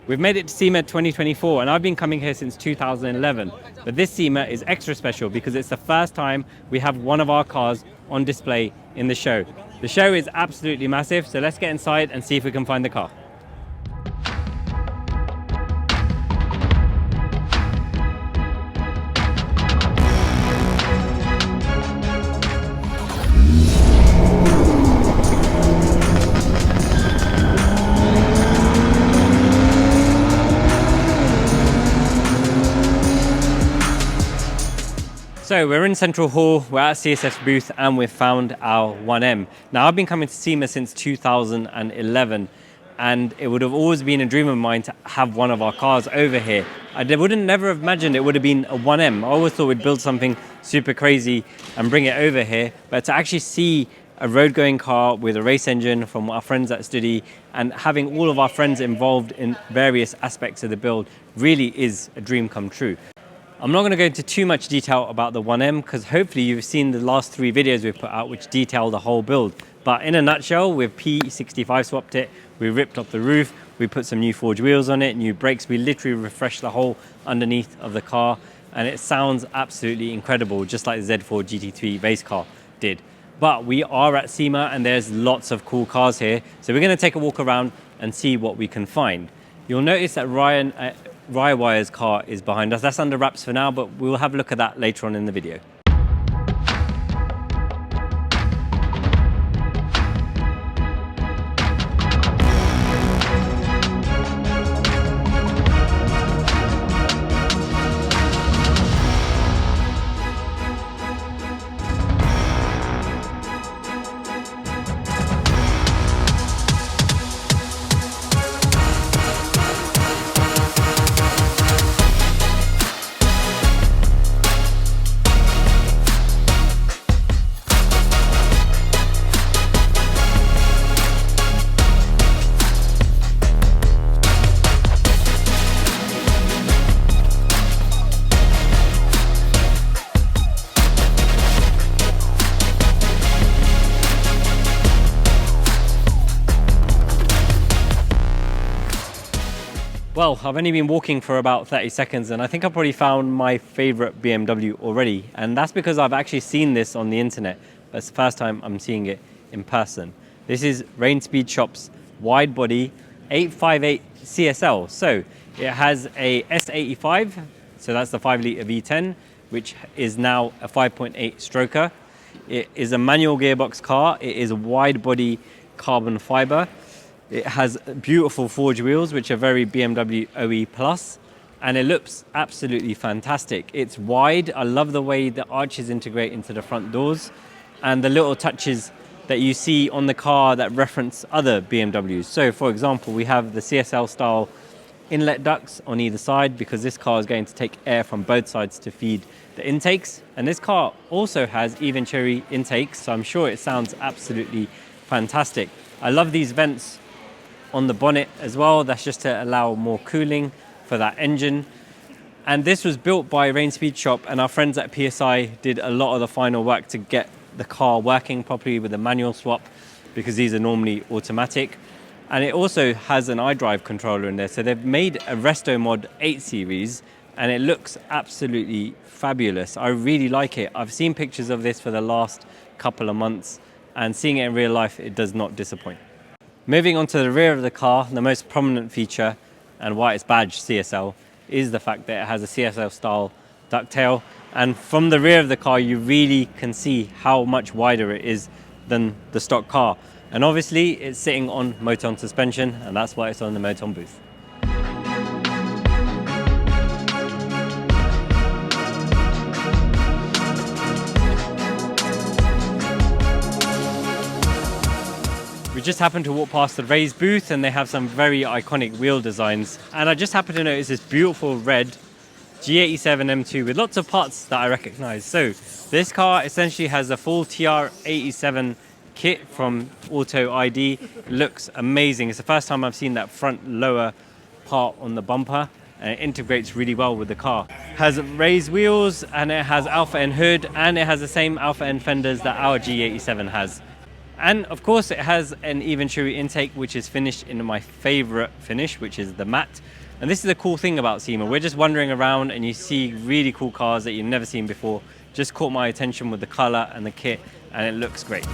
We've made it to SEMA 2024 and I've been coming here since 2011. But this SEMA is extra special because it's the first time we have one of our cars on display in the show. The show is absolutely massive, so let's get inside and see if we can find the car. So we're in Central Hall, we're at CSF's booth and we've found our 1M. Now I've been coming to SEMA since 2011 and it would have always been a dream of mine to have one of our cars over here. I wouldn't never have imagined it would have been a 1M. I always thought we'd build something super crazy and bring it over here, but to actually see a road going car with a race engine from our friends at Studi and having all of our friends involved in various aspects of the build really is a dream come true. I'm not going to go into too much detail about the 1M because hopefully you've seen the last 3 videos we've put out which detail the whole build. But in a nutshell, we've P65 swapped it, we ripped off the roof, we put some new forged wheels on it, new brakes, we literally refreshed the whole underneath of the car and it sounds absolutely incredible, just like the Z4 GT3 race car did. But we are at SEMA and there's lots of cool cars here, so we're going to take a walk around and see what we can find. You'll notice that Ryewire's car is behind us. That's under wraps for now, but we'll have a look at that later on in the video. Well, I've only been walking for about 30 seconds and I think I've probably found my favorite BMW already. And that's because I've actually seen this on the internet, but it's the first time I'm seeing it in person. This is Rain Speed Shop's wide body 858 CSL. So it has a S85, so that's the 5-litre V10, which is now a 5.8 stroker. It is a manual gearbox car. It is a wide body carbon fiber. It has beautiful forged wheels, which are very BMW OE Plus, and it looks absolutely fantastic. It's wide. I love the way the arches integrate into the front doors and the little touches that you see on the car that reference other BMWs. So for example, we have the CSL style inlet ducts on either side because this car is going to take air from both sides to feed the intakes. And this car also has even cherry intakes, so I'm sure it sounds absolutely fantastic. I love these vents on the bonnet as well. That's just to allow more cooling for that engine. And this was built by Rain Speed Shop and our friends at PSI did a lot of the final work to get the car working properly with a manual swap because these are normally automatic. And it also has an iDrive controller in there. So they've made a Resto Mod 8 series and it looks absolutely fabulous. I really like it. I've seen pictures of this for the last couple of months and seeing it in real life, it does not disappoint. Moving on to the rear of the car, the most prominent feature and why it's badged CSL is the fact that it has a CSL style ducktail. And from the rear of the car, you really can see how much wider it is than the stock car. And obviously it's sitting on Moton suspension and that's why it's on the Moton booth. We just happened to walk past the Ray's booth and they have some very iconic wheel designs. And I just happened to notice this beautiful red G87 M2 with lots of parts that I recognize. So this car essentially has a full TR87 kit from Auto ID. It looks amazing. It's the first time I've seen that front lower part on the bumper and it integrates really well with the car. It has raised wheels and it has Alpha N hood and it has the same Alpha N fenders that our G87 has. And of course it has an even chewy intake, which is finished in my favorite finish, which is the matte. And this is the cool thing about SEMA. We're just wandering around and you see really cool cars that you've never seen before. Just caught my attention with the color and the kit, and it looks great.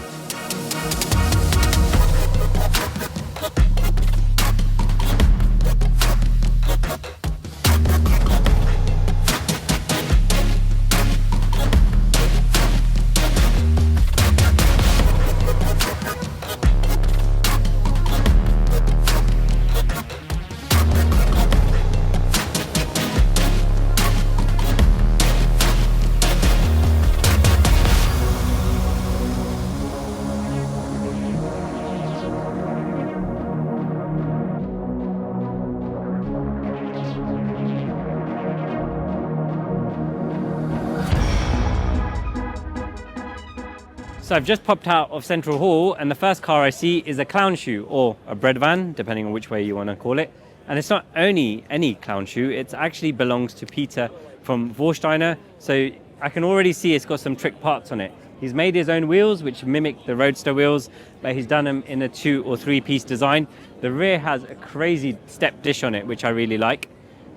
So I've just popped out of Central Hall, and the first car I see is a clown shoe, or a bread van, depending on which way you want to call it. And it's not only any clown shoe, it actually belongs to Peter from Vorsteiner. So I can already see it's got some trick parts on it. He's made his own wheels, which mimic the Roadster wheels, but he's done them in a 2 or 3 piece design. The rear has a crazy step dish on it, which I really like.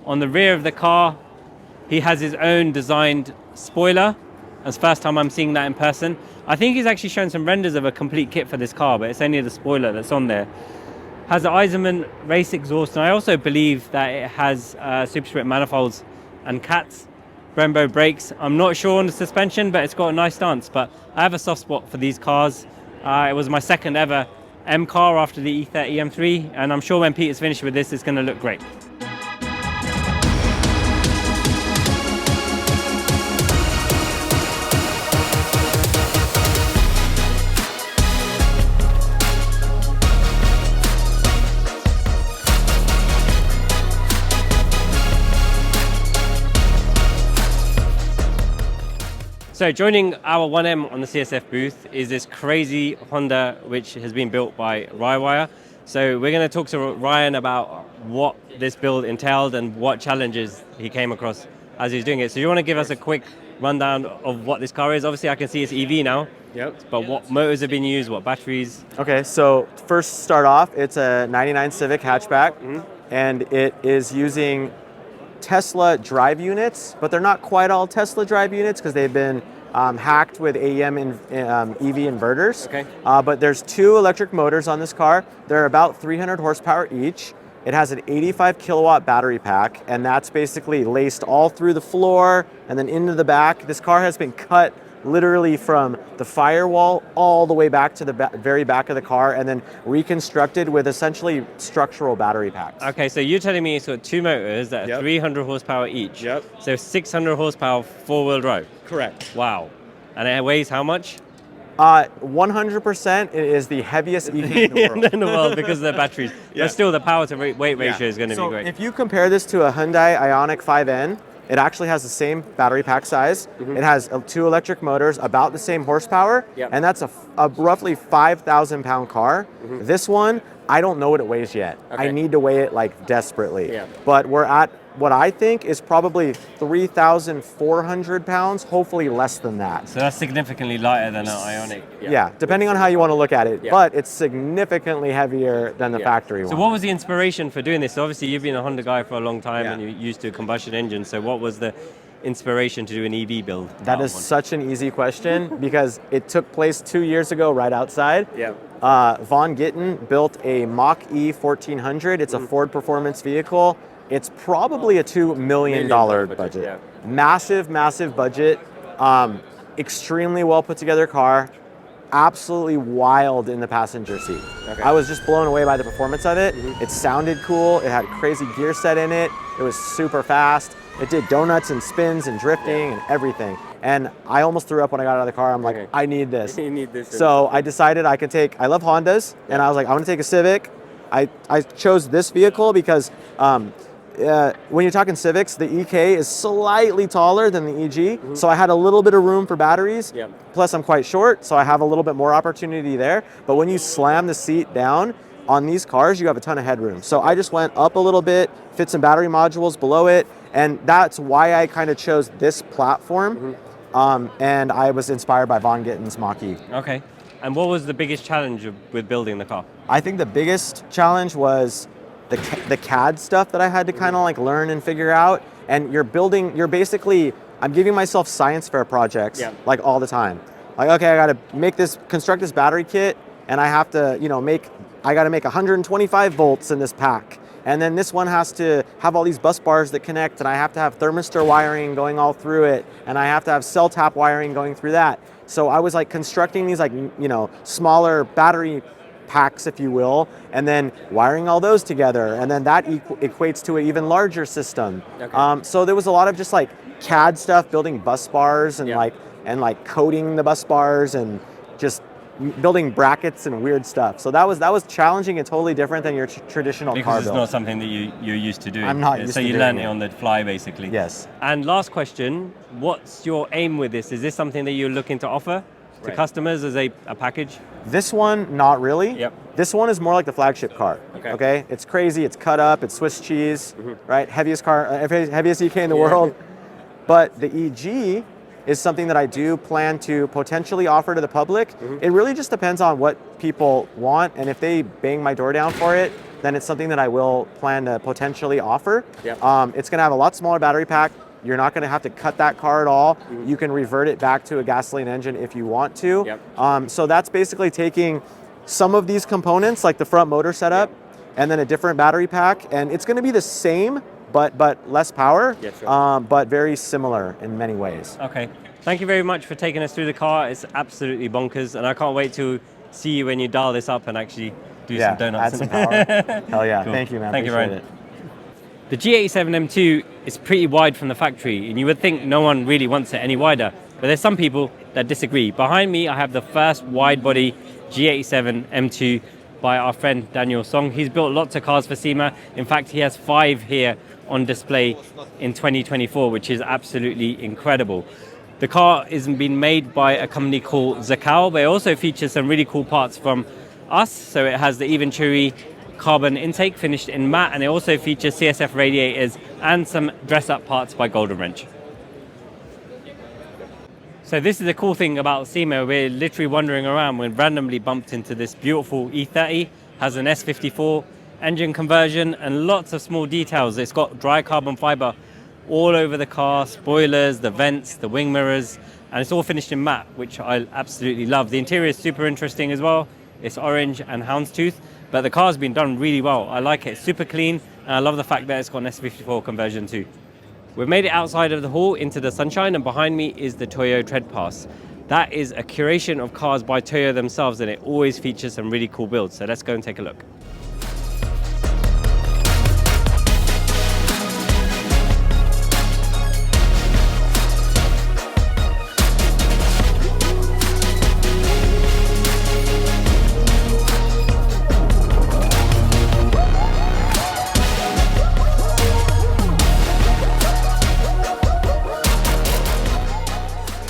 On the rear of the car, he has his own designed spoiler. It's the first time I'm seeing that in person. I think he's actually shown some renders of a complete kit for this car, but it's only the spoiler that's on there. Has an Eisenman race exhaust, and I also believe that it has super sprint manifolds and cats. Brembo brakes. I'm not sure on the suspension, but it's got a nice stance. But I have a soft spot for these cars. It was my second ever M car after the E30 M3, and I'm sure when Peter's finished with this, it's going to look great. So joining our 1M on the CSF booth is this crazy Honda, which has been built by Rywire. So we're going to talk to Ryan about what this build entailed and what challenges he came across as he's doing it. So you want to give us a quick rundown of what this car is? Obviously I can see it's EV now. Yep. But what motors have been used, what batteries? Okay, so first start off, it's a 99 Civic hatchback, and it is using Tesla drive units, but they're not quite all Tesla drive units because they've been hacked with AEM EV inverters. Okay. But there's 2 electric motors on this car. They're about 300 horsepower each. It has an 85 kilowatt battery pack, and that's basically laced all through the floor and then into the back. This car has been cut literally from the firewall all the way back to the very back of the car, and then reconstructed with essentially structural battery packs. Okay, so you're telling me it's got 2 motors that are 300 horsepower each. Yep. So 600 horsepower 4-wheel drive. Correct. Wow. And it weighs how much? 100% it is the heaviest EV in the world. In the world because of the batteries. Yeah. But still the power to weight ratio is going to be So great. if you compare this to a Hyundai Ioniq 5N, it actually has the same battery pack size. It has 2 electric motors, about the same horsepower, and that's a roughly 5,000 pound car. This one, I don't know what it weighs yet. Okay. I need to weigh it like desperately. Yeah. But we're at what I think is probably 3,400 pounds, hopefully less than that. So that's significantly lighter than an Ioniq. Yeah, depending on how you want to look at it, but it's significantly heavier than the factory one. So what was the inspiration for doing this? So obviously you've been a Honda guy for a long time and you're used to a combustion engine. So what was the inspiration to do an EV build? That is such an easy question because it took place 2 years ago right outside. Yeah. Von Gittin built a Mach-E 1400. It's a Ford performance vehicle. It's probably a $2 million budget. Yeah. Massive, massive budget. Extremely well put together car. Absolutely wild in the passenger seat. Okay. I was just blown away by the performance of it. It sounded cool. It had a crazy gear set in it. It was super fast. It did donuts and spins and drifting and everything. And I almost threw up when I got out of the car. I'm like, I need this. You need this. So I decided I love Hondas, and I was like, I want to take a Civic. I chose this vehicle because when you're talking Civics, the EK is slightly taller than the EG, so I had a little bit of room for batteries. Yeah. Plus, I'm quite short, so I have a little bit more opportunity there. But when you slam the seat down on these cars, you have a ton of headroom. So I just went up a little bit, fit some battery modules below it, and that's why I kind of chose this platform. And I was inspired by Von Gittin's Mach-E. Okay. And what was the biggest challenge with building the car? I think the biggest challenge was the CAD stuff that I had to kind of like learn and figure out. And you're basically, I'm giving myself science fair projects like all the time. Like, okay, I gotta construct this battery kit, and I have to, I gotta make 125 volts in this pack. And then this one has to have all these bus bars that connect, and I have to have thermistor wiring going all through it, and I have to have cell tap wiring going through that. So I was like constructing these like, smaller battery packs, if you will, and then wiring all those together, and then that equates to an even larger system. Okay. So there was a lot of just like CAD stuff, building bus bars and like coding the bus bars and just building brackets and weird stuff. So that was challenging and totally different than your traditional car build. Because it's not something that you're used to doing. I'm not used to doing it. So you learn it on the fly, basically. Yes. And last question, what's your aim with this? Is this something that you're looking to offer to customers as a package? This one, not really. Yep. This one is more like the flagship car. Okay. It's crazy. It's cut up. It's Swiss cheese, right? Heaviest EK in the world. But the EG is something that I do plan to potentially offer to the public. It really just depends on what people want, and if they bang my door down for it, then it's something that I will plan to potentially offer. Yep. It's going to have a lot smaller battery pack. You're not going to have to cut that car at all. You can revert it back to a gasoline engine if you want to. Yep. So that's basically taking some of these components, like the front motor setup, and then a different battery pack, and it's going to be the same, but less power, but very similar in many ways. Okay. Thank you very much for taking us through the car. It's absolutely bonkers, and I can't wait to see you when you dial this up and actually do some donuts. Add some power. Hell yeah. Cool. Thank you, man. Thank you, Ryan. The G87 M2 is pretty wide from the factory, and you would think no one really wants it any wider, but there's some people that disagree. Behind me, I have the first wide-body G87 M2 by our friend Daniel Song. He's built lots of cars for SEMA. In fact, he has 5 here on display in 2024, which is absolutely incredible. The car is being made by a company called Z4, but it also features some really cool parts from us. So it has the Eventuri carbon intake finished in matte, and it also features CSF radiators and some dress-up parts by Golden Wrench. So this is the cool thing about SEMA. We're literally wandering around. We randomly bumped into this beautiful E30, has an S54 engine conversion and lots of small details. It's got dry carbon fiber all over the car, spoilers, the vents, the wing mirrors, and it's all finished in matte, which I absolutely love. The interior is super interesting as well. It's orange and houndstooth, but the car's been done really well. I like it, super clean, and I love the fact that it's got an S54 conversion too. We've made it outside of the hall into the sunshine, and behind me is the Toyo Tread Pass. That is a curation of cars by Toyo themselves, and it always features some really cool builds. So let's go and take a look.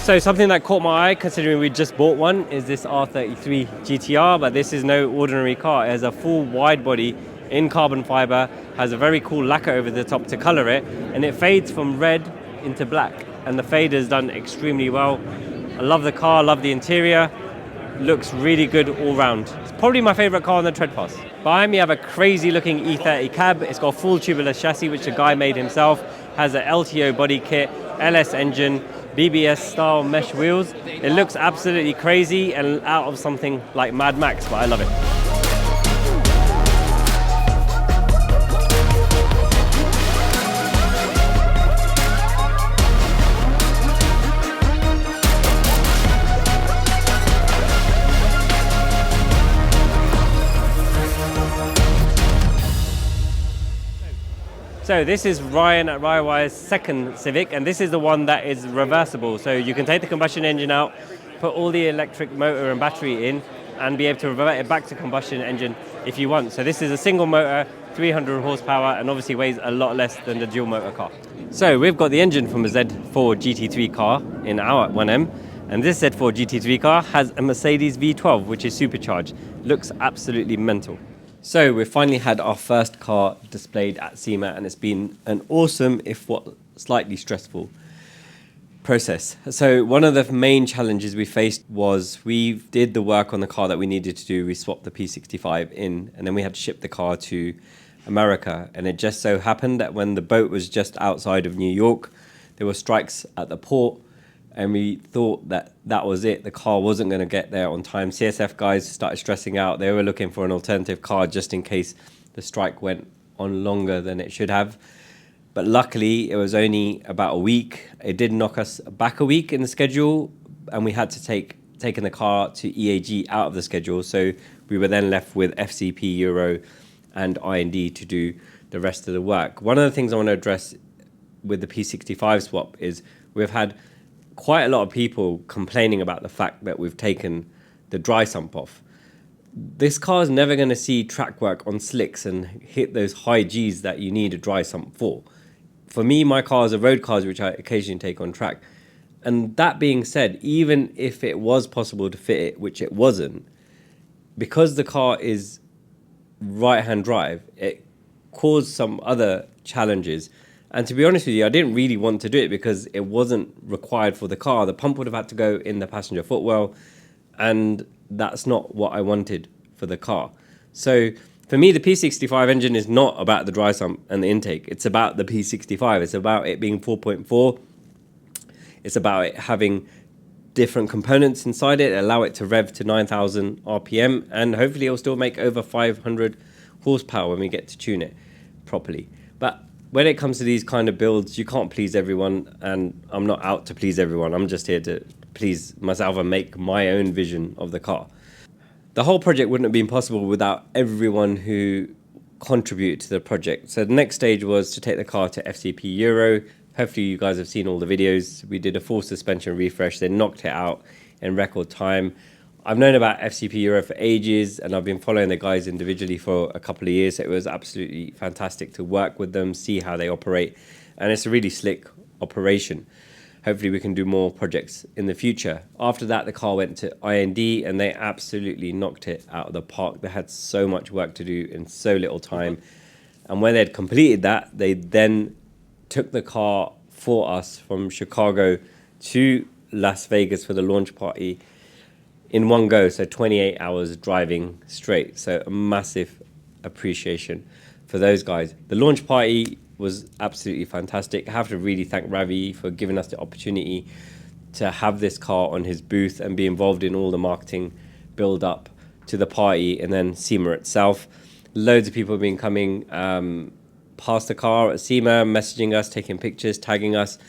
So something that caught my eye, considering we just bought one, is this R33 GTR, but this is no ordinary car. It has a full wide body in carbon fiber, has a very cool lacquer over the top to color it, and it fades from red into black. And the fade is done extremely well. I love the car, love the interior. Looks really good all round. It's probably my favorite car on the Tread Pass. Behind me I have a crazy looking E30 cab. It's got a full tubular chassis, which the guy made himself. Has an LTO body kit, LS engine, BBS style mesh wheels. It looks absolutely crazy and out of something like Mad Max, but I love it. So this is Ryan at Rirewire's second Civic, and this is the one that is reversible. So you can take the combustion engine out, put all the electric motor and battery in, and be able to revert it back to combustion engine if you want. So this is a single motor, 300 horsepower, and obviously weighs a lot less than the dual motor car. So we've got the engine from a Z4 GT3 car in our 1M, and this Z4 GT3 car has a Mercedes V12, which is supercharged. Looks absolutely mental. So we've finally had our first car displayed at SEMA, and it's been an awesome, if what, slightly stressful process. So one of the main challenges we faced was we did the work on the car that we needed to do. We swapped the P65 in, and then we had to ship the car to America. And it just so happened that when the boat was just outside of New York, there were strikes at the port, and we thought that that was it. The car wasn't going to get there on time. CSF guys started stressing out. They were looking for an alternative car just in case the strike went on longer than it should have. But luckily, it was only about a week. It did knock us back a week in the schedule, and we had to taken the car to EAG out of the schedule. So we were then left with FCP, Euro, and IND to do the rest of the work. One of the things I want to address with the P65 swap is we've had quite a lot of people complaining about the fact that we've taken the dry sump off. This car is never going to see track work on slicks and hit those high Gs that you need a dry sump for. For me, my cars are road cars, which I occasionally take on track. And that being said, even if it was possible to fit it, which it wasn't, because the car is right-hand drive, it caused some other challenges. And to be honest with you, I didn't really want to do it because it wasn't required for the car. The pump would have had to go in the passenger footwell, and that's not what I wanted for the car. So for me, the P65 engine is not about the dry sump and the intake. It's about the P65. It's about it being 4.4. It's about it having different components inside it, allow it to rev to 9,000 RPM, and hopefully it'll still make over 500 horsepower when we get to tune it properly. But when it comes to these kind of builds, you can't please everyone, and I'm not out to please everyone. I'm just here to please myself and make my own vision of the car. The whole project wouldn't have been possible without everyone who contributed to the project. So the next stage was to take the car to FCP Euro. Hopefully you guys have seen all the videos. We did a full suspension refresh. They knocked it out in record time. I've known about FCP Euro for ages, and I've been following the guys individually for a couple of years. So it was absolutely fantastic to work with them, see how they operate. And it's a really slick operation. Hopefully we can do more projects in the future. After that, the car went to IND, and they absolutely knocked it out of the park. They had so much work to do in so little time. And when they'd completed that, they then took the car for us from Chicago to Las Vegas for the launch party in one go. So 28 hours driving straight. So a massive appreciation for those guys. The launch party was absolutely fantastic. I have to really thank Ravi for giving us the opportunity to have this car on his booth and be involved in all the marketing build up to the party, and then SEMA itself. Loads of people have been coming past the car at SEMA, messaging us, taking pictures, tagging us.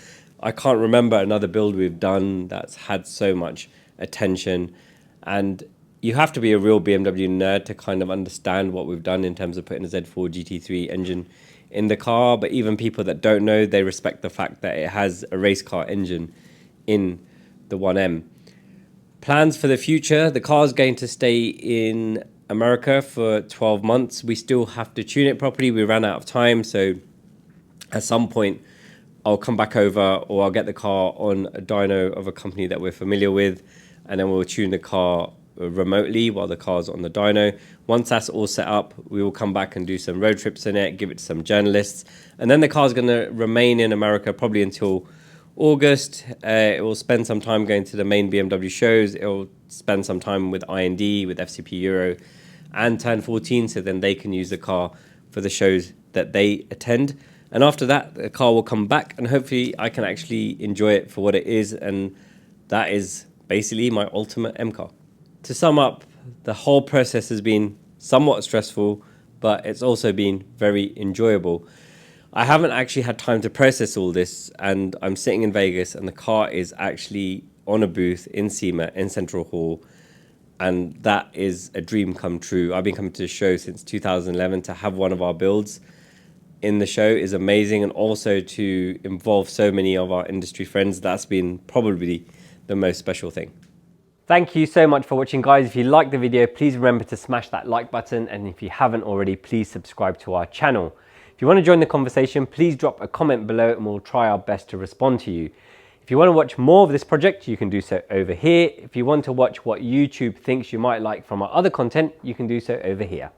I can't remember another build we've done that's had so much attention. And you have to be a real BMW nerd to kind of understand what we've done in terms of putting a Z4 GT3 engine in the car. But even people that don't know, they respect the fact that it has a race car engine in the 1M. Plans for the future: the car's going to stay in America for 12 months. We still have to tune it properly. We ran out of time, so at some point I'll come back over, or I'll get the car on a dyno of a company that we're familiar with, and then we'll tune the car remotely while the car's on the dyno. Once that's all set up, we will come back and do some road trips in it, give it to some journalists, and then the car's going to remain in America probably until August. It will spend some time going to the main BMW shows. It will spend some time with IND, with FCP Euro, and turn 14, so then they can use the car for the shows that they attend. And after that, the car will come back, and hopefully I can actually enjoy it for what it is, and that is basically my ultimate M car. To sum up, the whole process has been somewhat stressful, but it's also been very enjoyable. I haven't actually had time to process all this, and I'm sitting in Vegas, and the car is actually on a booth in SEMA in Central Hall, and that is a dream come true. I've been coming to the show since 2011. To have one of our builds in the show is amazing, and also to involve so many of our industry friends, that's been probably the most special thing. Thank you so much for watching, guys. If you liked the video, please remember to smash that like button, and if you haven't already, please subscribe to our channel. If you want to join the conversation, please drop a comment below and we'll try our best to respond to you. If you want to watch more of this project, you can do so over here. If you want to watch what YouTube thinks you might like from our other content, you can do so over here.